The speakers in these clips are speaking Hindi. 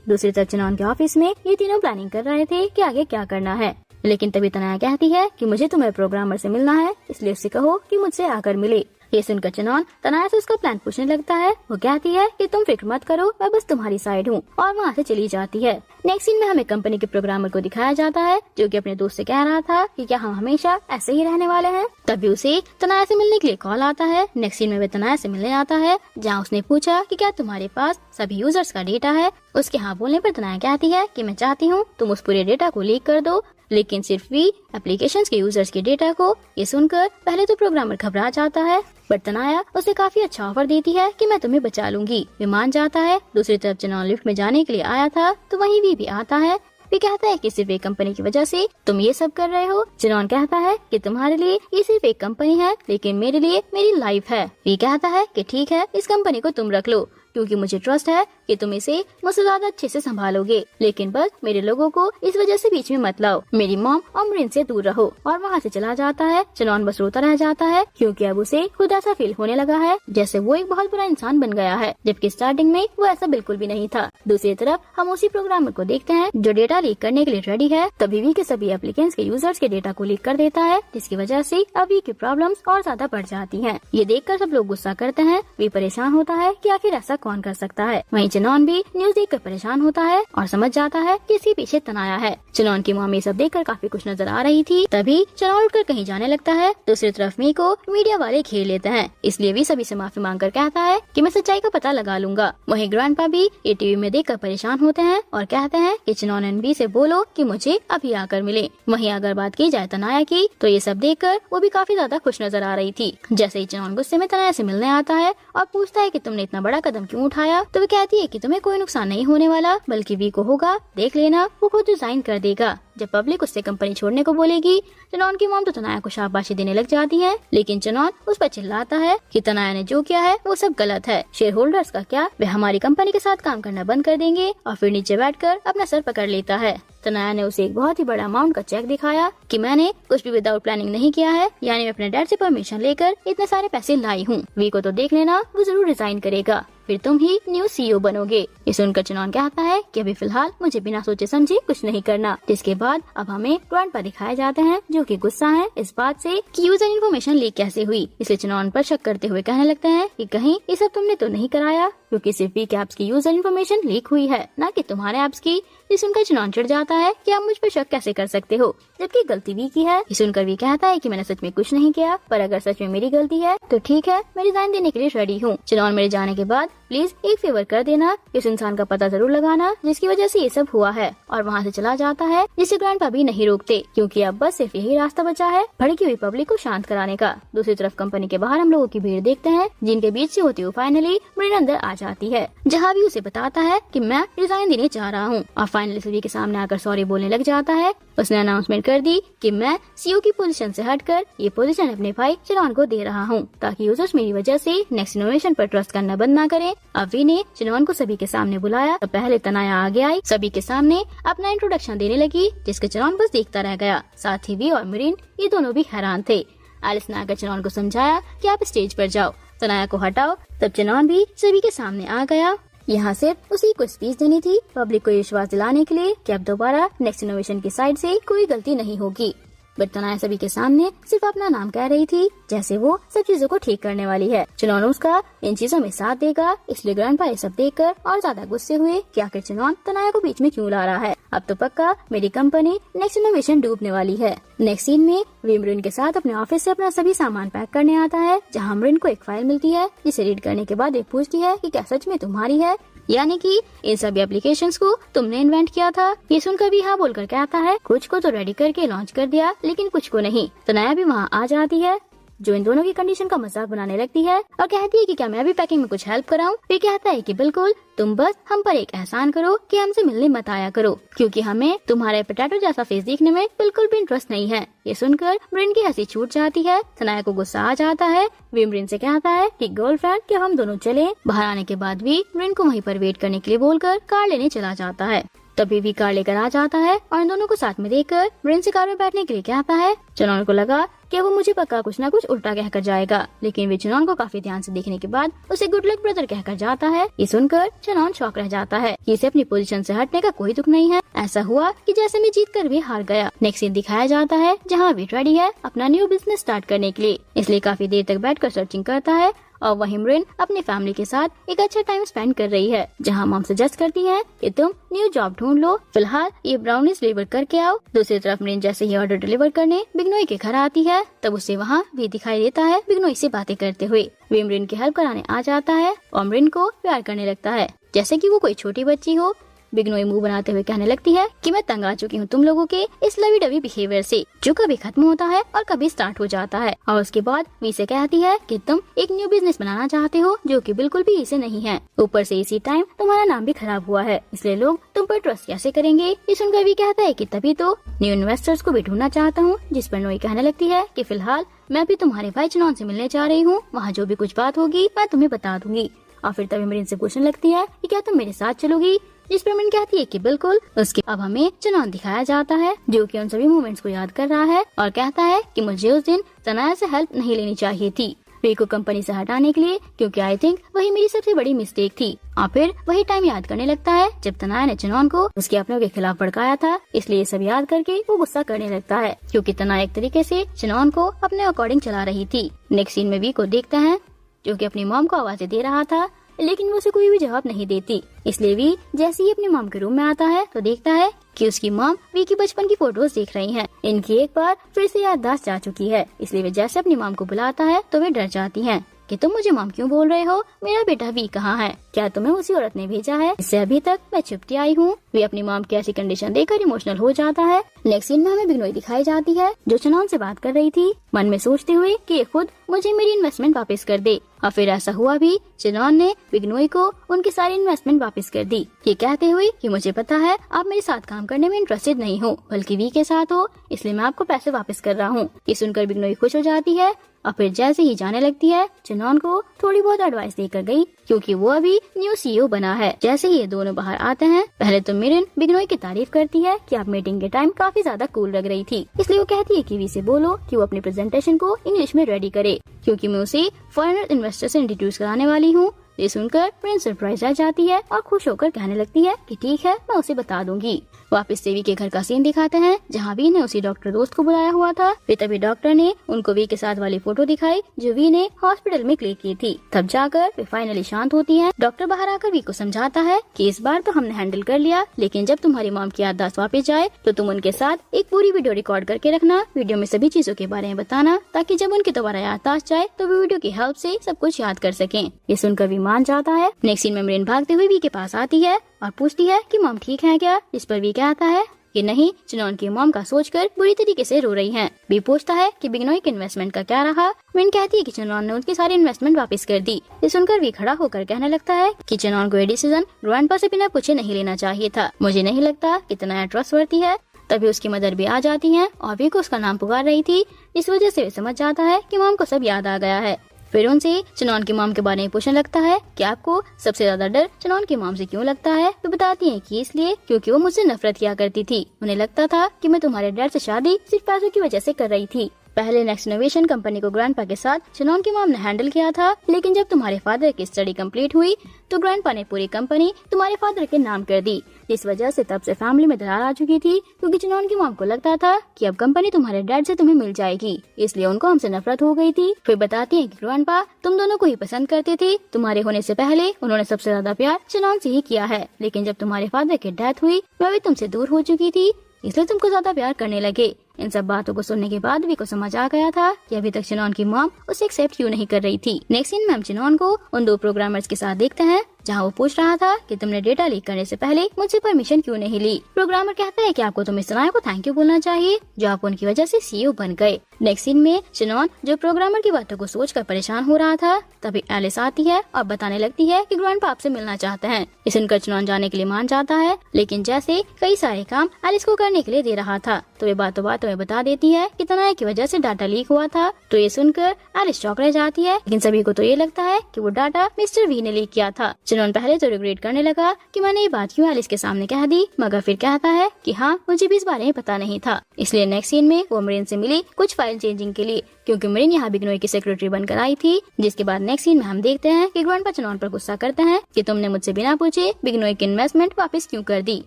दूसरी तरफ चिनॉन के ऑफिस में ये तीनों प्लानिंग कर रहे थे कि आगे क्या करना है। लेकिन तभी तनाया कहती है कि मुझे तुम्हें प्रोग्रामर से मिलना है, इसलिए उससे कहो कि मुझसे आकर मिले। ये सुनकर चिनॉन तनाया से उसका प्लान पूछने लगता है। वो कहती है कि तुम फिक्र मत करो, मैं बस तुम्हारी साइड हूँ, और वहाँ से चली जाती है। नेक्स्ट सीन में हमें कंपनी के प्रोग्रामर को दिखाया जाता है, जो कि अपने दोस्त से कह रहा था कि क्या हम हमेशा ऐसे ही रहने वाले हैं। तभी उसे तनाया से मिलने के लिए कॉल आता है। नेक्स्ट सीन में वे तनाया से मिलने आता है, जहाँ उसने पूछा कि क्या तुम्हारे पास सभी यूजर्स का डेटा है। उसके हाँ बोलने पर तनाया कहती है कि मैं चाहती हूँ तुम उस पूरे डेटा को लीक कर दो, लेकिन सिर्फ वी एप्लीकेशंस के यूजर्स के डेटा को। ये सुनकर पहले तो प्रोग्रामर घबरा जाता है, बट तनाया उसे काफी अच्छा ऑफर देती है कि मैं तुम्हें बचा लूंगी। वे मान जाता है। दूसरी तरफ चिनॉन लिफ्ट में जाने के लिए आया था, तो वहीं वी भी आता है। वी कहता है कि सिर्फ एक कंपनी की वजह से तुम ये सब कर रहे हो। चिनॉन कहता है कि तुम्हारे लिए ये सिर्फ एक कंपनी है, लेकिन मेरे लिए मेरी लाइफ है। वी कहता है कि ठीक है, इस कंपनी को तुम रख लो, क्योंकि मुझे ट्रस्ट है कि तुम इसे मुझसे ज्यादा अच्छे से संभालोगे, लेकिन बस मेरे लोगों को इस वजह से बीच में मत लाओ। मेरी मॉम और मरीन से दूर रहो। और वहाँ से चला जाता है। चिनॉन बस रोता रह जाता है, क्योंकि अब उसे खुद ऐसा फील होने लगा है जैसे वो एक बहुत बुरा इंसान बन गया है, जबकि स्टार्टिंग में वो ऐसा बिल्कुल भी नहीं था। दूसरी तरफ हम उसी प्रोग्रामर को देखते हैं जो डेटा लीक करने के लिए रेडी है। तभी वी के सभी एप्लीकेंट्स के यूजर्स के डेटा को लीक कर देता है, जिसकी वजह से अब वी की प्रॉब्लम्स और ज्यादा बढ़ जाती हैं। ये देखकर सब लोग गुस्सा करते हैं। वी परेशान होता है कि आखिर ऐसा कौन कर सकता है। वहीं चिनॉन भी न्यूज देखकर परेशान होता है और समझ जाता है कि इसके पीछे तनाया है। चिनॉन की मॉम ये सब देखकर काफी खुश नजर आ रही थी। तभी चिनॉन उठकर कहीं जाने लगता है। दूसरी तरफ मी को मीडिया वाले घेर लेते हैं, इसलिए भी सभी से माफी मांगकर कहता है कि मैं सच्चाई का पता लगा लूंगा। वहीं ग्रैंडपा भी ये टीवी में देखकर परेशान होते हैं और कहते हैं कि चिनॉन एंड बी से बोलो कि मुझे अभी आकर मिले। वहीं अगर बात की जाए तनाया की, तो ये सब देखकर वो भी काफी ज्यादा खुश नजर आ रही थी। जैसे ही चिनॉन गुस्से में तनाया से मिलने आता है और पूछता है कि तुमने इतना बड़ा कदम क्यों उठाया, तो वो कहती है कि तुम्हें कोई नुकसान नहीं होने वाला, बल्कि वी को होगा, देख लेना, वो खुद रिजाइन कर देगा। जब पब्लिक उससे कंपनी छोड़ने को बोलेगी, चिनॉन की मॉम तो तनाया को शाबाशी देने लग जाती है, लेकिन चिनॉन उस पर चिल्लाता है कि तनाया ने जो किया है वो सब गलत है। शेयर होल्डर्स का क्या, वे हमारी कंपनी के साथ काम करना बंद कर देंगे। और फिर नीचे बैठकर अपना सर पकड़ लेता है। तनाया ने उसे एक बहुत ही बड़ा अमाउंट का चेक दिखाया कि मैंने कुछ भी विदाउट प्लानिंग नहीं किया है, यानी मैं अपने डैड से परमिशन लेकर इतने सारे पैसे लाई हूँ। वी को तो देख लेना, वो जरूर रिजाइन करेगा, फिर तुम ही न्यू सीईओ बनोगे। ये सुनकर चिनॉन कहता है कि अभी फिलहाल मुझे बिना सोचे समझे कुछ नहीं करना। जिसके बाद अब हमें ग्रैंडपा दिखाए जाते हैं, जो कि गुस्सा है इस बात से कि यूजर इन्फॉर्मेशन लीक कैसे हुई। इसलिए चिनॉन पर शक करते हुए कहने लगते हैं कि कहीं ये सब तुमने तो नहीं कराया, क्योंकि सिर्फ वी के ऐप्स की यूजर इन्फॉर्मेशन लीक हुई है, न कि तुम्हारे ऐप्स की। ये सुनकर चिनॉन चिढ़ जाता है कि आप मुझ पर शक कैसे कर सकते हो, जबकि गलती वी की है। ये सुनकर वी कहता है कि मैंने सच में कुछ नहीं किया, पर अगर सच में मेरी गलती है तो ठीक है, मैं रिजाइन देने के लिए रेडी हूँ। चिनॉन मेरे जाने के बाद प्लीज एक फेवर कर देना, इस इंसान का पता जरूर लगाना जिसकी वजह से ये सब हुआ है। और वहाँ से चला जाता है, जिसे ग्रैंडपा भी नहीं रोकते, क्योंकि अब बस सिर्फ यही रास्ता बचा है भड़की हुई पब्लिक को शांत कराने का। दूसरी तरफ कंपनी के बाहर हम लोगों की भीड़ देखते हैं, जिनके बीच से होती हुई फाइनली मरीन अंदर आ जाती है, जहाँ भी उसे बताता है कि मैं रिजाइन देने जा रहा हूँ। और फाइनली सभी के सामने आकर सॉरी बोलने लग जाता है। उसने अनाउंसमेंट कर दी कि मैं सीईओ की पोजीशन से हटकर ये पोजीशन अपने भाई चिनॉन को दे रहा हूँ, ताकि यूजर्स मेरी वजह से नेक्स्ट इनोवेशन पर ट्रस्ट करना बंद ना करें। अब वी ने चिनॉन को सभी के सामने बुलाया, तो पहले तनाया आगे आई, सभी के सामने अपना इंट्रोडक्शन देने लगी, जिसके चिनॉन बस देखता रह गया। साथ ही वी और मरीन ये दोनों भी हैरान थे। एलिस ने आकर चिनॉन को समझाया कि आप स्टेज पर जाओ, तनाया को हटाओ। तब चिनॉन भी सभी के सामने आ गया। यहाँ सिर्फ उसी को स्पीच देनी थी, पब्लिक को विश्वास दिलाने के लिए कि अब दोबारा नेक्स्ट इनोवेशन की साइड से कोई गलती नहीं होगी। बट तनाया सभी के सामने सिर्फ अपना नाम कह रही थी, जैसे वो सब चीजों को ठीक करने वाली है। चिनॉन उसका इन चीजों में साथ देगा, इसलिए ग्रैंडपा ये सब देखकर और ज्यादा गुस्से हुए कि आखिर चिनॉन तनाया को बीच में क्यों ला रहा है। अब तो पक्का मेरी कंपनी नेक्स्ट इनोवेशन डूबने वाली है। नेक्स्ट सीन में वी मरीन के साथ अपने ऑफिस से अपना सभी सामान पैक करने आता है, जहाँ मरीन को एक फाइल मिलती है, जिसे रीड करने के बाद ये पूछती है कि क्या सच में तुम्हारी है, यानी कि इन सभी एप्लीकेशंस को तुमने इन्वेंट किया था। ये सुनकर भी हाँ बोलकर कहता है कुछ को तो रेडी करके लॉन्च कर दिया, लेकिन कुछ को नहीं। तनाया भी वहाँ आ जाती है, जो इन दोनों की कंडीशन का मजाक बनाने लगती है और कहती है कि क्या मैं भी पैकिंग में कुछ हेल्प कराऊं। वे कहता है कि बिल्कुल, तुम बस हम पर एक एहसान करो कि हमसे मिलने मत आया करो, क्योंकि हमें तुम्हारे पोटैटो जैसा फेस देखने में बिल्कुल भी इंटरेस्ट नहीं है। ये सुनकर मरीन की हंसी छूट जाती है। तनाया को गुस्सा आ जाता है। वे मरीन से कहता है कि गर्लफ्रेंड क्या हम दोनों चलें। बाहर आने के बाद भी मरीन को वहीं पर वेट करने के लिए बोलकर कार लेने चला जाता है। तभी वी कार लेकर आ जाता है और इन दोनों को साथ में देखकर ब्रेन से कार में बैठने के लिए कहता है। चनॉन को लगा कि वो मुझे पक्का कुछ न कुछ उल्टा कहकर जाएगा, लेकिन वे चनॉन को काफी ध्यान से देखने के बाद उसे गुड लक ब्रदर कहकर जाता है। ये सुनकर चनॉन शॉक रह जाता है कि इसे अपनी पोजीशन से हटने का कोई दुख नहीं है। ऐसा हुआ कि जैसे मैं जीत कर भी हार गया। नेक्स्ट सीन दिखाया जाता है जहाँ वी रेडी है अपना न्यू बिजनेस स्टार्ट करने के लिए, इसलिए काफी देर तक बैठकर सर्चिंग करता है। और वहीं मिरिन अपनी फैमिली के साथ एक अच्छा टाइम स्पेंड कर रही है, जहां मॉम सजेस्ट करती है कि तुम न्यू जॉब ढूंढ लो, फिलहाल ये ब्राउनीज डिलीवर करके आओ। दूसरी तरफ मिरिन जैसे ही ऑर्डर डिलीवर करने बिग्नोई के घर आती है, तब उसे वहां भी दिखाई देता है बिग्नोई से बातें करते हुए। वे मिरिन की हेल्प कराने आ जाता है और मिरिन को प्यार करने लगता है जैसे कि वो कोई छोटी बच्ची हो। बिग्नोई मुंह बनाते हुए कहने लगती है कि मैं तंग आ चुकी हूँ तुम लोगों के इस लवी डवी बिहेवियर से, जो कभी खत्म होता है और कभी स्टार्ट हो जाता है। और उसके बाद वी से कहती है कि तुम एक न्यू बिजनेस बनाना चाहते हो जो कि बिल्कुल भी इसे नहीं है। ऊपर से इसी टाइम तुम्हारा नाम भी खराब हुआ है, इसलिए लोग तुम पर ट्रस्ट कैसे करेंगे। ये सुनकर वी कहता है कि तभी तो न्यू इन्वेस्टर्स को भी ढूंढना चाहता हूँ। जिस पर नोई कहने लगती है कि फिलहाल मैं भी तुम्हारे भाई चनॉन से मिलने जा रही हूँ, वहाँ जो भी कुछ बात होगी मैं तुम्हें बता दूंगी। और फिर तभी मिरिन से पूछने लगती है कि क्या तुम मेरे साथ चलोगी, जिस पर मिरिन कहती है कि बिल्कुल। उसके अब हमें चनॉन दिखाया जाता है जो कि उन सभी मोमेंट्स को याद कर रहा है और कहता है कि मुझे उस दिन तनाया से हेल्प नहीं लेनी चाहिए थी वे को कंपनी से हटाने के लिए, क्योंकि आई थिंक वही मेरी सबसे बड़ी मिस्टेक थी। और फिर वही टाइम याद करने लगता है जब तनाया ने चनॉन को उसके अपनों के खिलाफ भड़काया था, इसलिए सब याद करके वो गुस्सा करने लगता है क्योंकि तनाया एक तरीके से चनॉन को अपने अकॉर्डिंग चला रही थी। नेक्स्ट सीन में वी को देखता है जो कि अपनी मॉम को आवाजें दे रहा था, लेकिन वो उसे कोई भी जवाब नहीं देती। इसलिए वी जैसे ही अपनी मॉम के रूम में आता है तो देखता है कि उसकी मॉम वी की बचपन की फोटोज देख रही हैं। इनकी एक बार फिर से याददाश्त जा चुकी है, इसलिए वे जैसे अपनी मॉम को बुलाता है तो वे डर जाती हैं कि तुम मुझे मॉम क्यों बोल रहे हो, मेरा बेटा वी कहाँ है, क्या तुम्हें उसी औरत ने भेजा है, इससे अभी तक मैं छुपती आई हूँ। वे अपनी मॉम की ऐसी कंडीशन देखकर इमोशनल हो जाता है। नेक्स्ट सीन में हमें बिग्नोई दिखाई जाती है जो चनॉन से बात कर रही थी, मन में सोचते हुए कि ये खुद मुझे मेरी इन्वेस्टमेंट वापस कर दे। और फिर ऐसा हुआ भी, चनॉन ने बिग्नोई को उनकी सारी इन्वेस्टमेंट वापस कर दी, ये कहते हुए कि मुझे पता है आप मेरे साथ काम करने में इंटरेस्टेड नहीं हो बल्कि वी के साथ हो, इसलिए मैं आपको पैसे वापस कर रहा हूँ। ये सुनकर बिग्नोई खुश हो जाती है और फिर जैसे ही जाने लगती है चनॉन को थोड़ी बहुत एडवाइस देकर गई क्योंकि वो अभी न्यू सीईओ बना है। जैसे ही ये दोनों बाहर आते हैं पहले तो मिरिन बिग्नोई की तारीफ करती है कि आप मीटिंग के टाइम काफी ज्यादा कूल लग रही थी, इसलिए वो कहती है कि वी से बोलो कि वो अपनी प्रेजेंटेशन को इंग्लिश में रेडी करे क्योंकि मैं उसे फॉरेनर इन्वेस्टर से इंट्रोड्यूस कराने वाली हूँ। ये सुनकर मिरिन सरप्राइज रह जाती है और खुश होकर कहने लगती है कि ठीक है मैं उसे बता दूंगी। वापस से वी के घर का सीन दिखाते हैं जहाँ वी ने उसी डॉक्टर दोस्त को बुलाया हुआ था। फिर तभी डॉक्टर ने उनको वी के साथ वाली फोटो दिखाई जो वी ने हॉस्पिटल में क्लिक की थी। तब जाकर वे फाइनली शांत होती हैं। डॉक्टर बाहर आकर वी को समझाता है कि इस बार तो हमने हैंडल कर लिया, लेकिन जब तुम्हारी मॉम की याददाश्त वापस जाए तो तुम उनके साथ एक पूरी वीडियो रिकॉर्ड करके रखना, वीडियो में सभी चीजों के बारे में बताना ताकि जब उनकी दोबारा याददाश्त जाए तो वे वीडियो की हेल्प से सब कुछ याद कर सकें। ये सुनकर वी मान जाता है। नेक्स्ट सीन में मिरिन भागते हुए वी के पास आती है और पूछती है कि मॉम ठीक है क्या, इस पर वी कहता है कि नहीं, चनॉन की मॉम का सोचकर बुरी तरीके से रो रही हैं। वी पूछता है कि बिग्नोई के इन्वेस्टमेंट का क्या रहा। मिरिन कहती है कि चनॉन ने उसकी सारी इन्वेस्टमेंट वापस कर दी। ये सुनकर वी खड़ा होकर कहने लगता है कि चनॉन को ये डिसीजन ग्रैंडपा से बिना पूछे नहीं लेना चाहिए था, मुझे नहीं लगता कि तनाया ट्रस्टवर्थी है। तभी उसकी मदर भी आ जाती है और वी को उसका नाम पुकार रही थी, इस वजह से वे समझ जाता है कि मॉम को सब याद आ गया है। फिर उनसे चनॉन की मॉम के बारे में पूछने लगता है कि आपको सबसे ज्यादा डर चनॉन की मॉम से क्यों लगता है। वे बताती हैं कि इसलिए क्योंकि वो मुझसे नफरत किया करती थी, उन्हें लगता था कि मैं तुम्हारे डर से शादी सिर्फ पैसों की वजह से कर रही थी। पहले नेक्स्ट इनोवेशन कंपनी को ग्रैंडपा के साथ चनॉन की मॉम ने हैंडल किया था, लेकिन जब तुम्हारे फादर की स्टडी कंप्लीट हुई तो ग्रैंडपा ने पूरी कंपनी तुम्हारे फादर के नाम कर दी। इस वजह से तब से फैमिली में दरार आ चुकी थी क्योंकि चनॉन की मॉम को लगता था कि अब कंपनी तुम्हारे डैड से तुम्हें मिल जाएगी, इसलिए उनको हमसे नफरत हो गई थी। फिर बताती हैं कि ग्रैंडपा तुम दोनों को ही पसंद करते थे, तुम्हारे होने से पहले उन्होंने सबसे ज्यादा प्यार चनॉन से ही किया है, लेकिन जब तुम्हारे फादर की डेथ हुई वह भी तुमसे दूर हो चुकी थी, इसलिए तुमको ज्यादा प्यार करने लगे। इन सब बातों को सुनने के बाद वी को समझ आ गया था कि अभी तक चनॉन की मॉम उसे एक्सेप्ट क्यों नहीं कर रही थी। नेक्स्ट सीन में हम चनॉन को उन दो प्रोग्रामर्स के साथ देखते हैं जहाँ वो पूछ रहा था कि तुमने डेटा लीक करने से पहले मुझसे परमिशन क्यों नहीं ली। प्रोग्रामर कहता है कि आपको तुम इस तनाया को थैंक यू बोलना चाहिए जो आप उनकी वजह से सीईओ बन गए। नेक्स्ट सीन में चनॉन जो प्रोग्रामर की बातों को सोचकर परेशान हो रहा था, तभी एलिस आती है और बताने लगती है कि ग्रैंडपा आपसे मिलना चाहते हैं। इस सुनकर चनॉन जाने के लिए मान जाता है, लेकिन जैसे कई सारे काम एलिस को करने के लिए दे रहा था तो वे बातों बातों में बता देती है कि तनाया की वजह से डाटा लीक हुआ था। तो ये सुनकर एलिस शॉक रह जाती है, लेकिन सभी को तो ये लगता है कि वो डाटा मिस्टर वी ने लीक किया था। चनोन पहले तो रिग्रेट करने लगा कि मैंने ये बात क्यों एलिस के सामने कह दी, मगर फिर कहता है कि हाँ, मुझे भी इस बारे में पता नहीं था। इसलिए नेक्स्ट सीन में वो मरीन से मिली कुछ फाइल चेंजिंग के लिए, क्योंकि मरीन यहाँ बिग्नोई की सेक्रेटरी बनकर आई थी। जिसके बाद नेक्स्ट सीन में हम देखते हैं कि ग्रैंडपा चनोन पर गुस्सा करते हैं कि तुमने मुझसे बिना पूछे बिग्नोई की इन्वेस्टमेंट वापस क्यों कर दी।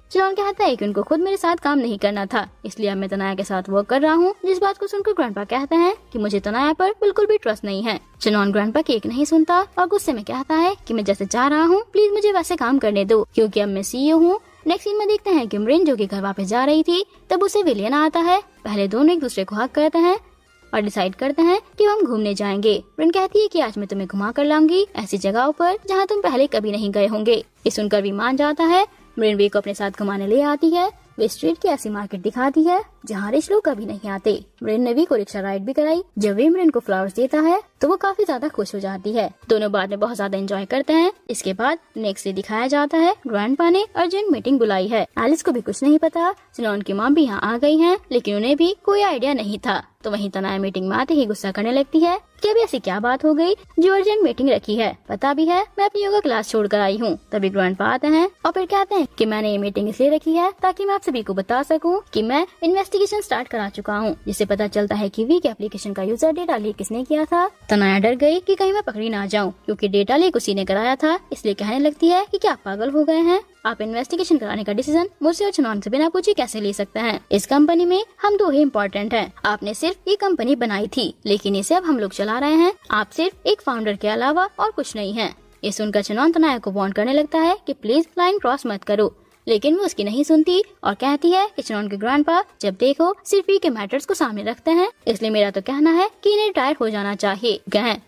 चनोन कहता है कि उनको खुद मेरे साथ काम नहीं करना था, इसलिए अब मैं तनाया के साथ वर्क कर रहा हूँ। जिस बात को सुनकर ग्रैंडपा कहते हैं कि मुझे तनाया पर बिल्कुल भी ट्रस्ट नहीं है। चनोन ग्रैंडपा की एक नहीं सुनता और गुस्से में कहता है कि मैं जैसे चाह रहा हूँ प्लीज मुझे वैसे काम करने दो, क्योंकि अब मैं सीईओ हूँ। नेक्स्ट सीन में देखते हैं कि मरीन जो कि घर वापस जा रही थी, तब उसे विलियन आता है। पहले दोनों एक दूसरे को हक करते हैं और डिसाइड करते हैं कि हम घूमने जाएंगे। मरीन कहती है कि आज मैं तुम्हें घुमा कर लाऊंगी ऐसी जगहों पर जहाँ तुम पहले कभी नहीं गए होंगे। ये सुनकर भी मान जाता है। मरीन वे को अपने साथ घुमाने ले आती है। वे स्ट्रीट की ऐसी मार्केट दिखाती है जहाँ रिच लोग कभी नहीं आते। मरीन ने वी को रिक्शा राइड भी कराई। जब वे मरीन को फ्लावर्स देता है तो वो काफी ज्यादा खुश हो जाती है। दोनों बाद में बहुत ज्यादा एंजॉय करते हैं। इसके बाद नेक्स्ट डे दिखाया जाता है ग्रैंडपा ने अर्जेंट मीटिंग बुलाई है। एलिस को भी कुछ नहीं पता। चनोन की मॉम भी यहाँ आ गई है, लेकिन उन्हें भी कोई आइडिया नहीं था। तो वहीं तनाया मीटिंग में आते ही गुस्सा करने लगती है कि अभी ऐसी क्या बात हो गई जो अर्जेंट मीटिंग रखी है, पता भी है मैं अपनी योगा क्लास छोड़कर आई हूँ। तभी ग्रैंडपा आते हैं और फिर कहते हैं कि मैंने ये मीटिंग इसलिए रखी है ताकि मैं आप सभी को बता सकूं कि मैं इन्वेस्टिगेशन स्टार्ट करा चुका हूँ, जिससे पता चलता है कि वी के एप्लीकेशन का यूजर डेटा लीक किसने किया था। तनाया डर गई कि कहीं मैं पकड़ी ना जाऊँ, क्योंकि डेटा लीक उसी ने कराया था। इसलिए कहने लगती है कि क्या आप पागल हो गए हैं, आप इन्वेस्टिगेशन कराने का डिसीजन मुझसे और चनोन से बिना पूछे कैसे ले सकते हैं। इस कंपनी में हम दो ही इम्पोर्टेंट हैं। आपने सिर्फ ये कंपनी बनाई थी, लेकिन इसे अब हम लोग चला रहे हैं। आप सिर्फ एक फाउंडर के अलावा और कुछ नहीं है। ये सुनकर चनोन तनाया को वार्न करने लगता है कि प्लीज लाइन क्रॉस मत करो, लेकिन वो उसकी नहीं सुनती और कहती है कि चनोन के ग्रैंडपा जब देखो सिर्फ ही के मैटर्स को सामने रखते हैं, इसलिए मेरा तो कहना है कि इन्हें रिटायर हो जाना चाहिए।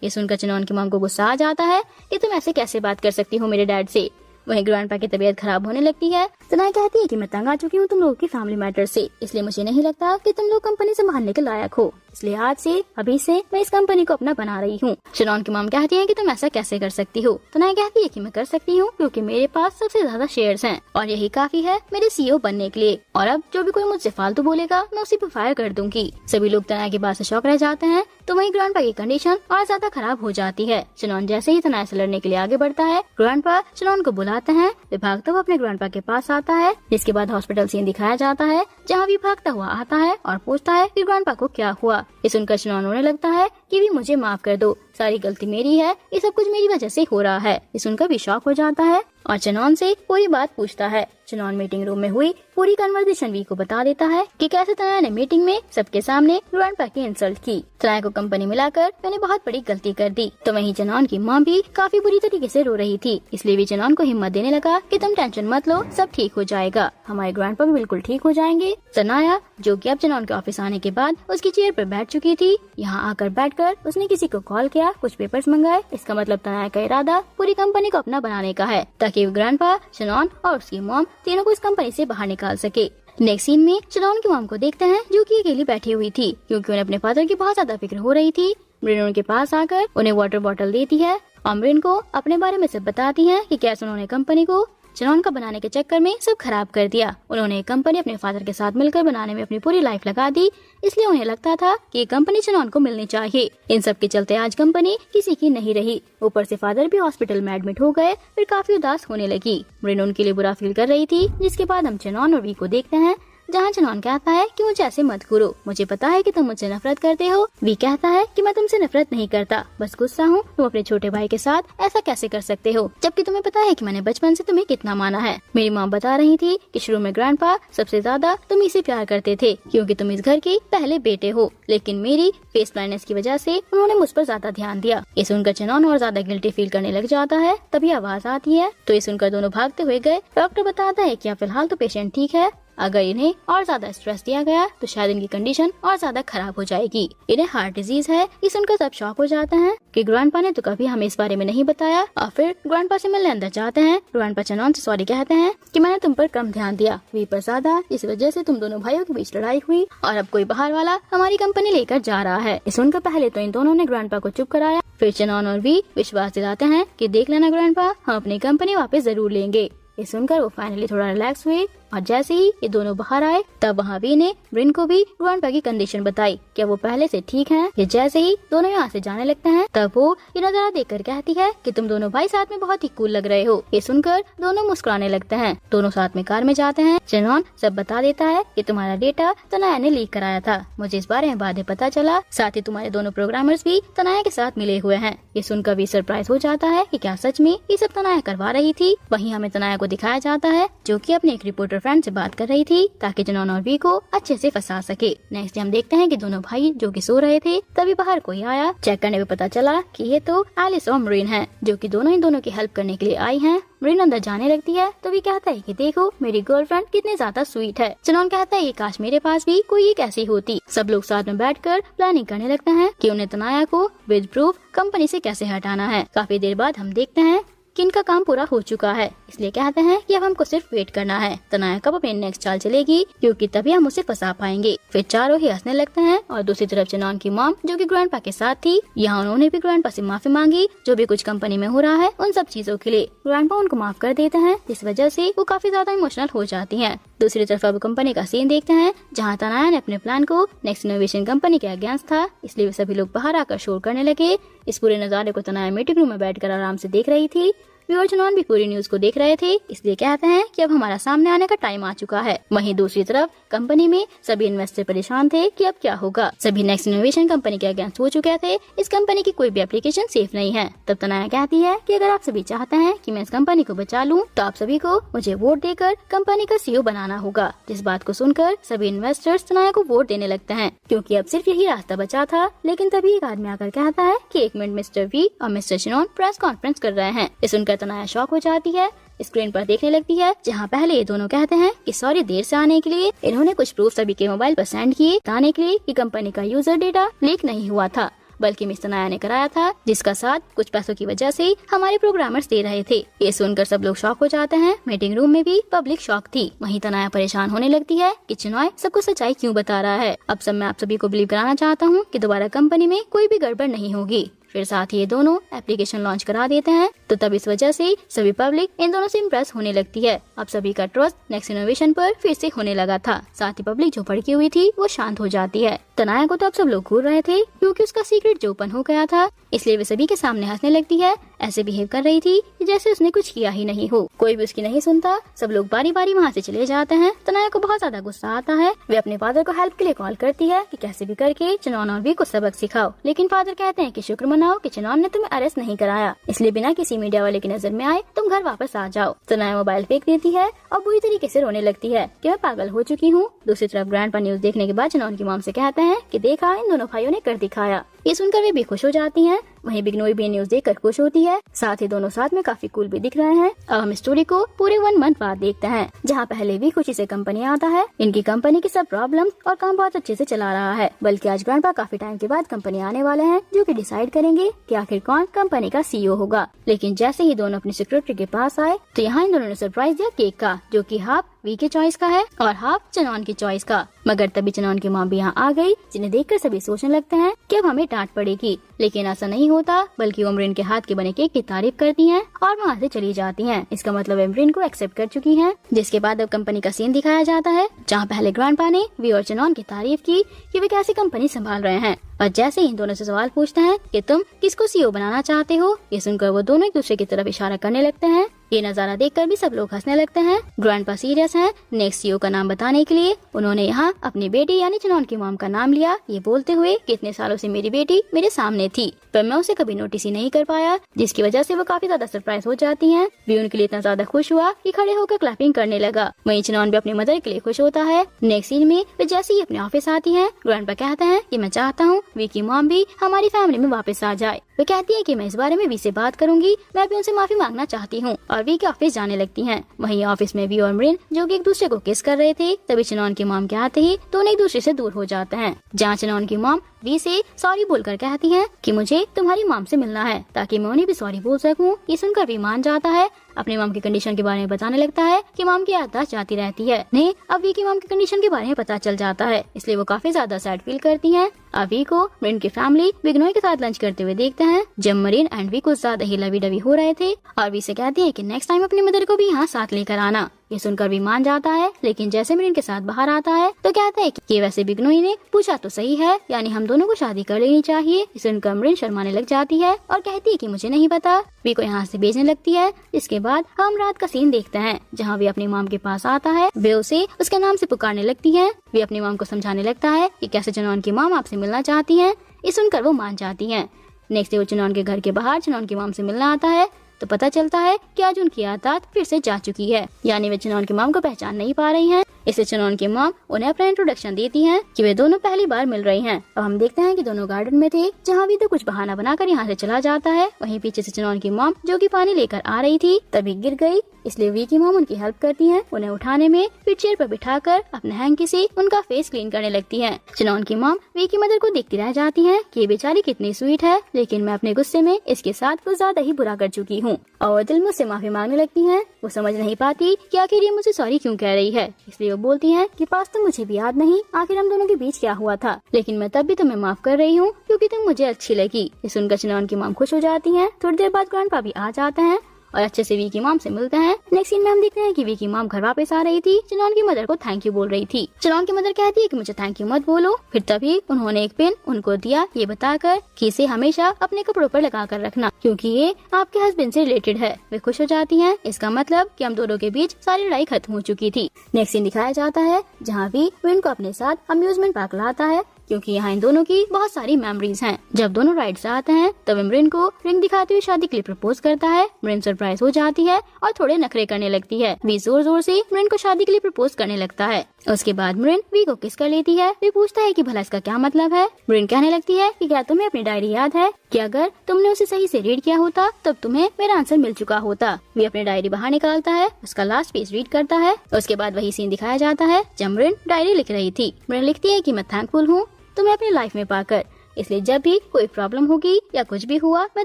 ये सुनकर चनोन की मॉम को गुस्सा आ जाता है कि तुम ऐसे कैसे बात कर सकती हो मेरे डैड से। वहीं ग्रैंडपा की तबीयत खराब होने लगती है। तनाया कहती है कि मैं तंग आ चुकी हूँ तुम लोगों की फैमिली मैटर से, इसलिए मुझे नहीं लगता कि तुम लोग कंपनी संभालने के लायक हो, इसलिए आज से अभी से मैं इस कंपनी को अपना बना रही हूँ। चनोन की मॉम कहती है कि तुम ऐसा कैसे कर सकती हो। तनाया कहती है कि मैं कर सकती हूँ क्योंकि मेरे पास सबसे ज्यादा शेयर्स हैं और यही काफी है मेरे सीईओ बनने के लिए, और अब जो भी कोई मुझसे फालतू बोलेगा मैं उसी पर फायर कर दूंगी। सभी लोग तनाया की बात से शॉक रह जाते हैं। तो वहीं ग्रैंडपा की कंडीशन और ज्यादा खराब हो जाती है। चनोन जैसे ही तनाया से लड़ने के लिए आगे बढ़ता है, ग्रैंडपा चनोन को बुलाते हैं। वे भागता हुआ अपने ग्रैंडपा के पास आता है। जिसके बाद हॉस्पिटल सीन दिखाया जाता है जहाँ भी भागता हुआ आता है और पूछता है कि ग्रैंडपा को क्या हुआ। ये सुनकर चनोन रोने लगता है कि भी मुझे माफ कर दो, सारी गलती मेरी है, ये सब कुछ मेरी वजह से हो रहा है। ये सुनकर भी शॉक हो जाता है और चनोन से पूरी बात पूछता है। चनोन मीटिंग रूम में हुई पूरी कन्वर्सेशन वी को बता देता है कि कैसे तनाया ने मीटिंग में सबके सामने ग्रैंडपा की इंसल्ट की। तनाया को कंपनी मिलाकर मैंने बहुत बड़ी गलती कर दी। तो वहीं चनोन की माँ भी काफी बुरी तरीके से रो रही थी, इसलिए भी चनोन को हिम्मत देने लगा कि तुम टेंशन मत लो, सब ठीक हो जाएगा, हमारे ग्रैंडपा भी बिल्कुल ठीक हो जाएंगे। तनाया जो कि अब चनोन के ऑफिस आने के बाद उसकी चेयर पर बैठ चुकी थी, यहाँ आकर बैठकर उसने किसी को कॉल किया, कुछ पेपर्स मंगाए। इसका मतलब तनाया का इरादा पूरी कंपनी को अपना बनाने का है ताकि ग्रैंडपा, चनोन और उसकी मॉम तीनों को इस कंपनी से बाहर निकाल सके। नेक्स्ट सीन में चनोन की मॉम को देखते हैं जो कि अकेली बैठी हुई थी, क्योंकि उन्हें अपने फादर की बहुत ज्यादा फिक्र हो रही थी। मरीन उनके पास आकर उन्हें वाटर बॉटल देती है और मरीन को अपने बारे में सब बताती है कि कैसे उन्होंने कंपनी को चनोन का बनाने के चक्कर में सब खराब कर दिया। उन्होंने कंपनी अपने फादर के साथ मिलकर बनाने में अपनी पूरी लाइफ लगा दी, इसलिए उन्हें लगता था कि ये कंपनी चनोन को मिलनी चाहिए। इन सब के चलते आज कंपनी किसी की नहीं रही। ऊपर से फादर भी हॉस्पिटल में एडमिट हो गए, फिर काफी उदास होने लगी। मरीन उनके लिए बुरा फील कर रही थी। जिसके बाद हम चनोन और वी को देखते हैं जहाँ चनोन कहता है कि मुझे ऐसे मत करो, मुझे पता है कि तुम मुझसे नफरत करते हो। वी कहता है कि मैं तुमसे नफरत नहीं करता, बस गुस्सा हूँ, तुम अपने छोटे भाई के साथ ऐसा कैसे कर सकते हो, जबकि तुम्हें पता है कि मैंने बचपन से तुम्हें कितना माना है। मेरी माँ बता रही थी कि शुरू में ग्रैंडपा सबसे ज्यादा तुम इसे प्यार करते थे क्योंकि तुम इस घर के पहले बेटे हो, लेकिन मेरी फेस ब्लाइंडनेस की वजह से उन्होंने मुझ पर ज्यादा ध्यान दिया। ये सुनकर चनोन और ज्यादा गिल्टी फील करने लग जाता है। तभी आवाज आती है तो ये सुनकर दोनों भागते हुए गए। डॉक्टर बताता है कि फिलहाल तो पेशेंट ठीक है, अगर इन्हें और ज्यादा स्ट्रेस दिया गया तो शायद इनकी कंडीशन और ज्यादा खराब हो जाएगी। इन्हें हार्ट डिजीज है। ये सुनकर सब शॉक हो जाते हैं कि ग्रैंडपा ने तो कभी हमें इस बारे में नहीं बताया और फिर ग्रैंडपा से मिलने अंदर जाते हैं। ग्रैंडपा चनोन से सॉरी कहते हैं कि मैंने तुम पर कम ध्यान दिया, वी पर ज्यादा, इस वजह से तुम दोनों भाइयों के बीच लड़ाई हुई और अब कोई बाहर वाला हमारी कंपनी लेकर जा रहा है। ये सुनकर पहले तो इन दोनों ने ग्रैंडपा को चुप कराया, फिर चनोन और वी विश्वास दिलाते हैं कि देख लेना ग्रैंडपा, हम अपनी कंपनी वापस जरूर लेंगे। ये सुनकर वो फाइनली थोड़ा रिलैक्स हुए और जैसे ही ये दोनों बाहर आए तब वहाँ वी ने ब्रिन को भी ग्रैंडपा की कंडीशन बताई कि वो पहले से ठीक हैं। ये जैसे ही दोनों यहाँ से जाने लगते हैं तब वो ये नजारा देखकर कहती है कि तुम दोनों भाई साथ में बहुत ही कूल लग रहे हो। ये सुनकर दोनों मुस्कुराने लगते हैं। दोनों साथ में कार में जाते हैं। चेनॉन सब बता देता है कि तुम्हारा डेटा तनाया ने लीक कराया था, मुझे इस बारे में बाद में पता चला, साथ ही तुम्हारे दोनों प्रोग्रामर्स भी तनाया के साथ मिले हुए हैं। ये सुनकर भी सरप्राइज हो जाता है कि क्या सच में ये सब तनाया करवा रही थी। वहीं हमें तनाया को दिखाया जाता है जो कि अपने एक रिपोर्टर फ्रेंड से बात कर रही थी ताकि चेनॉन और वी को अच्छे से फंसा सके। नेक्स्ट हम देखते हैं कि दोनों भाई जो कि सो रहे थे तभी बाहर कोई आया। चेक करने में पता चला कि ये तो एलिस और मरीन है जो कि दोनों ही दोनों की हेल्प करने के लिए आई हैं। मरीन अंदर जाने लगती है तो भी कहता है कि देखो मेरी गर्लफ्रेंड कितनी ज्यादा स्वीट है। चेनॉन कहता है कि काश मेरे पास भी कोई एक ऐसी होती। सब लोग साथ में बैठकर प्लानिंग करने लगते हैं कि उन्हें तनाया को विद प्रूफ कंपनी से कैसे हटाना है। काफी देर बाद हम देखते हैं कि इनका काम पूरा हो चुका है, इसलिए कहते हैं कि अब हमको सिर्फ वेट करना है तनाया कब अपनी नेक्स्ट चाल चलेगी क्योंकि तभी हम उसे फंसा पाएंगे। फिर चारों ही हंसने लगते हैं और दूसरी तरफ चेनॉन की मॉम जो कि ग्रैंडपा के साथ थी, यहाँ उन्होंने भी ग्रैंडपा से माफी मांगी जो भी कुछ कंपनी में हो रहा है उन सब चीजों के लिए। ग्रैंडपा उनको माफ कर देते हैं, इस वजह से वो काफी ज्यादा इमोशनल हो जाती हैं। दूसरी तरफ अब कंपनी का सीन देखते हैं जहाँ तनाया ने अपने प्लान को नेक्स्ट इनोवेशन कंपनी के अगेंस्ट था, इसलिए वे सभी लोग बाहर आकर शोर करने लगे। इस पूरे नजारे को तनाया मीटिंग रूम में बैठकर आराम से देख रही थी। वी और चेनॉन भी पूरी न्यूज को देख रहे थे, इसलिए कहते हैं कि अब हमारा सामने आने का टाइम आ चुका है। वहीं दूसरी तरफ कंपनी में सभी इन्वेस्टर परेशान थे कि अब क्या होगा। सभी नेक्स्ट इनोवेशन कंपनी के अगेंस्ट हो चुके थे, इस कंपनी की कोई भी एप्लीकेशन सेफ नहीं है। तब तनाया कहती है कि अगर आप सभी चाहते हैं कि मैं इस कंपनी को बचा लूं, तो आप सभी को मुझे वोट देकर कंपनी का सीईओ बनाना होगा। जिस बात को सुनकर सभी इन्वेस्टर्स तनाया को वोट देने लगते हैं क्योंकि अब सिर्फ यही रास्ता बचा था। लेकिन तभी एक आदमी आकर कहता है कि एक मिनट, मिस्टर वी और मिस्टर चेनॉन प्रेस कॉन्फ्रेंस कर रहे हैं। ये सुनकर तनाया शॉक हो जाती है, स्क्रीन पर देखने लगती है जहाँ पहले ये दोनों कहते हैं कि सॉरी देर से आने के लिए। इन्होंने कुछ प्रूफ सभी के मोबाइल पर सेंड किए बताने के लिए कि कंपनी का यूजर डेटा लीक नहीं हुआ था बल्कि मिस्टर तनाया ने कराया था, जिसका साथ कुछ पैसों की वजह से हमारे प्रोग्रामर्स दे रहे थे। ये सुनकर सब लोग शॉक हो जाते हैं। मीटिंग रूम में भी पब्लिक शॉक थी। वहीं तनाया परेशान होने लगती है कि चेनॉन सबको सच्चाई क्यों बता रहा है। अब सब मैं आप सभी को बिलीव कराना चाहता हूँ कि दोबारा कंपनी में कोई भी गड़बड़ नहीं होगी। फिर साथ ही ये दोनों एप्लीकेशन लॉन्च करा देते हैं, तो तब इस वजह से सभी पब्लिक इन दोनों से इम्प्रेस होने लगती है। अब सभी का ट्रस्ट नेक्स्ट इनोवेशन पर फिर से होने लगा था। साथ ही पब्लिक जो भड़की हुई थी वो शांत हो जाती है। तनाया को तो अब सब लोग घूर रहे थे क्योंकि उसका सीक्रेट जो ओपन हो गया था, इसलिए वे सभी के सामने हंसने लगती है। ऐसे बिहेव कर रही थी जैसे उसने कुछ किया ही नहीं हो। कोई भी उसकी नहीं सुनता। सब लोग बारी बारी वहाँ से चले जाते हैं। तनाया को बहुत ज्यादा गुस्सा आता है। वे अपने फादर को हेल्प के लिए कॉल करती है कि कैसे भी करके चेनॉन और वी को सबक सिखाओ, लेकिन फादर कहते हैं कि शुक्र मनाओ कि चेनॉन ने तुम्हें अरेस्ट नहीं कराया, इसलिए बिना किसी मीडिया वाले की नजर में आए तुम घर वापस आ जाओ। तनाया मोबाइल फेंक देती है और बुरी तरीके से रोने लगती है कि मैं पागल हो चुकी हूँ। दूसरी तरफ ग्रैंडपा न्यूज देखने के बाद चेनॉन की मॉम से कहते हैं कि देखा इन दोनों भाइयों ने कर दिखाया। ये सुनकर वे भी खुश हो जाती हैं। वहीं बिग नोई भी न्यूज देखकर खुश होती है। साथ ही दोनों साथ में काफी कूल भी दिख रहे हैं। अब हम स्टोरी को पूरे 1 मंथ बाद देखते हैं, जहाँ पहले भी खुशी से कंपनी आता है। इनकी कंपनी की सब प्रॉब्लम्स और काम बहुत अच्छे से चला रहा है, बल्कि आज ग्रैंडपा काफी टाइम के बाद कंपनी आने वाले हैं जो कि डिसाइड करेंगे कि आखिर कौन कंपनी का सीईओ होगा। लेकिन जैसे ही दोनों अपनी सेक्रेटरी के पास आए तो यहाँ इन दोनों ने सरप्राइज दिया केक का, जो कि हाफ वी के चॉइस का है और हाफ चेनॉन की चॉइस का। मगर तभी चेनॉन की मॉम भी यहाँ आ गई, जिन्हें देखकर सभी सोचने लगते हैं कि अब हमें डांट पड़ेगी। लेकिन ऐसा नहीं होता, बल्कि अमरीन के हाथ के बने केक की तारीफ करती हैं और वहाँ से चली जाती हैं। इसका मतलब अमरीन को एक्सेप्ट कर चुकी हैं। जिसके बाद अब कंपनी का सीन दिखाया जाता है, जहाँ पहले ग्रैंडपा ने वी और चेनॉन की तारीफ की कि वे कैसी कंपनी संभाल रहे हैं, और जैसे इन दोनों से सवाल पूछते हैं कि तुम किसको सीईओ बनाना चाहते हो, ये सुनकर वो दोनों एक दूसरे की तरफ इशारा करने लगते हैं। ये नजारा देखकर भी सब लोग हंसने लगते हैं। ग्रैंडपा सीरियस हैं। नेक्स्ट सीईओ का नाम बताने के लिए उन्होंने यहाँ अपनी बेटी यानी चेनॉन की मॉम का नाम लिया, ये बोलते हुए कि इतने सालों से मेरी बेटी मेरे सामने थी पर मैं उसे कभी नोटिस ही नहीं कर पाया, जिसकी वजह से वो काफी ज्यादा सरप्राइज हो जाती हैं। वी उनके लिए इतना ज्यादा खुश हुआ कि खड़े होकर क्लैपिंग करने लगा। वहीं चेनॉन भी अपनी मदर के लिए खुश होता है। नेक्स्ट सीन में वे जैसे ही अपने ऑफिस आती है, ग्रैंडपा कहते हैं कि मैं चाहता हूँ वी की मॉम भी हमारी फैमिली में वापस आ जाए। वे कहती है कि मैं इस बारे में वी से बात करूंगी, मैं भी उनसे माफी मांगना चाहती हूँ, और वी के ऑफिस जाने लगती हैं। वहीं ऑफिस में वी और मरीन जो कि एक दूसरे को किस कर रहे थे, तभी चेनॉन की मॉम के आते ही दोनों एक दूसरे से दूर हो जाते हैं। जहाँ चेनॉन की मॉम वी से सॉरी बोलकर कहती हैं कि मुझे तुम्हारी मॉम से मिलना है ताकि मैं उन्हें भी सॉरी बोल सकूं। ये सुनकर वी मान जाता है। अपनी मॉम की कंडीशन के बारे में बताने लगता है कि मॉम की याददाश्त जाती रहती है। नहीं, अब वी की मॉम की कंडीशन के बारे में पता चल जाता है, इसलिए वो काफी ज्यादा सैड फील करती हैं। अब वी को मरीन की फैमिली बिग्नोई के साथ लंच करते हुए देखते हैं, जब मरीन एंड वी कुछ ज्यादा ही लवी डवी हो रहे थे और वी से कहती है कि नेक्स्ट टाइम अपनी मदर को भी यहाँ साथ लेकर आना। ये सुनकर भी मान जाता है, लेकिन जैसे मरीन के साथ बाहर आता है तो कहता है कि वैसे बिग्नोई ने पूछा तो सही है, यानी हम दोनों को शादी कर लेनी चाहिए। ये सुनकर मरीन शर्माने लग जाती है और कहती है कि मुझे नहीं पता। वी को यहाँ से भेजने लगती है। इसके बाद हम रात का सीन देखते हैं, जहाँ वे अपनी मॉम के पास आता है। वे उसे उसके नाम से पुकारने लगती है। वे अपनी मॉम को समझाने लगता है कि कैसे चुनौन की मॉम आपसे मिलना चाहती है। ये सुनकर वो मान जाती है। नेक्स्ट डे वो चुनौन के घर के बाहर चुनौन की मॉम से मिलना आता है, तो पता चलता है कि आज उनकी याददाश्त फिर से जा चुकी है, यानी वे चुनौन की मॉम को पहचान नहीं पा रही हैं। इससे चुनौन की मॉम उन्हें अपना इंट्रोडक्शन देती हैं कि वे दोनों पहली बार मिल रही हैं। अब हम देखते हैं कि दोनों गार्डन में थे, जहाँ वी तो कुछ बहाना बनाकर यहाँ से चला जाता है। वहीं पीछे से चुनौन की मॉम जो कि पानी लेकर आ रही थी तभी गिर गई, इसलिए वी की मॉम उनकी हेल्प करती हैं उन्हें उठाने में। फिर चेयर पर बिठाकर अपने हैंकी से उनका फेस क्लीन करने लगती हैं। चुनौन की मॉम वी की मदर को देखती रह जाती हैं कि ये बेचारी कितनी स्वीट है, लेकिन मैं अपने गुस्से में इसके साथ कुछ ज्यादा ही बुरा कर चुकी हूँ और दिल मुझसे माफी मांगने लगती हैं। वो समझ नहीं पाती कि आखिर ये मुझे सॉरी क्यों कह रही है, इसलिए वो बोलती हैं कि पास तो मुझे भी याद नहीं आखिर हम दोनों के बीच क्या हुआ था, लेकिन मैं तब भी तुम्हें माफ कर रही हूँ क्योंकि तुम मुझे अच्छी लगी। ये सुनकर चुनौन की मॉम खुश हो जाती हैं। थोड़ी देर बाद ग्रैंडपा भी आ जाते हैं और अच्छे से वी की मॉम से मिलते हैं। नेक्स्ट सीन में हम देखते हैं कि वी की मॉम घर वापस आ रही थी। चुनौन की मदर को थैंक यू बोल रही थी। चुनौन की मदर कहती है कि मुझे थैंक यू मत बोलो। फिर तभी उन्होंने एक पेन उनको दिया, ये बताकर कि इसे हमेशा अपने कपड़ों पर लगा कर रखना क्योंकि ये आपके हस्बैंड से रिलेटेड है। वे खुश हो जाती हैं, इसका मतलब कि हम दोनों के बीच सारी लड़ाई खत्म हो चुकी थी। नेक्स्ट सीन दिखाया जाता है जहाँ वी इनको अपने साथ अम्यूजमेंट पार्क लाता है क्योंकि यहाँ इन दोनों की बहुत सारी मेमोरीज हैं। जब दोनों राइड से आते हैं तब मरीन को रिंग दिखाते हुए शादी के लिए प्रपोज करता है। मरीन सरप्राइज हो जाती है और थोड़े नखरे करने लगती है। वी जोर जोर से मरीन को शादी के लिए प्रपोज करने लगता है। उसके बाद मरीन वी को किस कर लेती है। वी पूछता है कि भला इसका क्या मतलब है। मरीन कहने लगती है कि क्या तुम्हें अपनी डायरी याद है कि अगर तुमने उसे सही से रीड किया होता तब तुम्हें मेरा आंसर मिल चुका होता। वी अपनी डायरी बाहर निकालता है, उसका लास्ट पेज रीड करता है। उसके बाद वही सीन दिखाया जाता है जब मरीन डायरी लिख रही थी। मरीन लिखती है कि मैं थैंकफुल हूँ तुम्हें अपनी लाइफ में पाकर, इसलिए जब भी कोई प्रॉब्लम होगी या कुछ भी हुआ मैं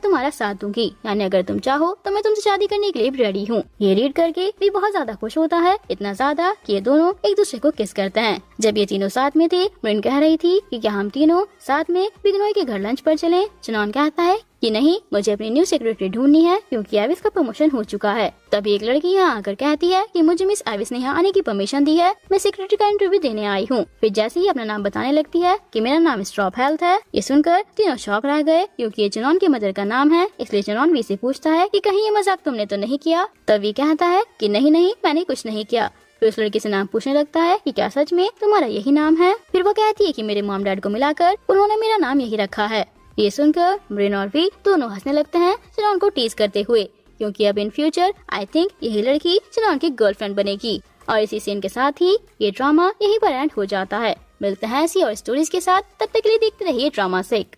तुम्हारा साथ दूंगी, यानी अगर तुम चाहो तो मैं तुमसे शादी करने के लिए भी रेडी हूँ। ये रीड करके भी बहुत ज्यादा खुश होता है, इतना ज्यादा कि ये दोनों एक दूसरे को किस करते हैं। जब ये तीनों साथ में थे, मरीन कह रही थी कि क्या हम तीनों साथ में बिग्नोई के घर लंच पर चलें। चुनौन कहता है कि नहीं, मुझे अपनी न्यू सेक्रेटरी ढूंढनी है क्योंकि एविस का प्रमोशन हो चुका है। तभी एक लड़की यहाँ आकर कहती है कि मुझे मिस एविस ने यहाँ आने की परमिशन दी है, मैं सेक्रेटरी का इंटरव्यू देने आई हूँ। फिर जैसे ही अपना नाम बताने लगती है कि मेरा नाम स्ट्रॉप हेल्थ है। ये सुनकर तीनों शॉक रह गए क्योंकि ये चुनौन की मदर का नाम है, इसलिए चुनौन वी से पूछता है कि कहीं ये मजाक तुमने तो नहीं किया। तभी कहता है कि नहीं नहीं, मैंने कुछ नहीं किया। फिर उस लड़की से नाम पूछने लगता है कि क्या सच में तुम्हारा यही नाम है। फिर वो कहती है कि मेरे मॉम डैड को मिलाकर उन्होंने मेरा नाम यही रखा है। ये सुनकर मरीन और वी दोनों हंसने लगते हैं चुनौन को टीज करते हुए, क्योंकि अब इन फ्यूचर आई थिंक यही लड़की चुनौन की गर्लफ्रेंड बनेगी। और इसी सीन के साथ ही ये ड्रामा यहीं पर एंड हो जाता है। मिलते हैं ऐसी और स्टोरीज के साथ, तब तक के लिए देखते रहिए ड्रामा सिक।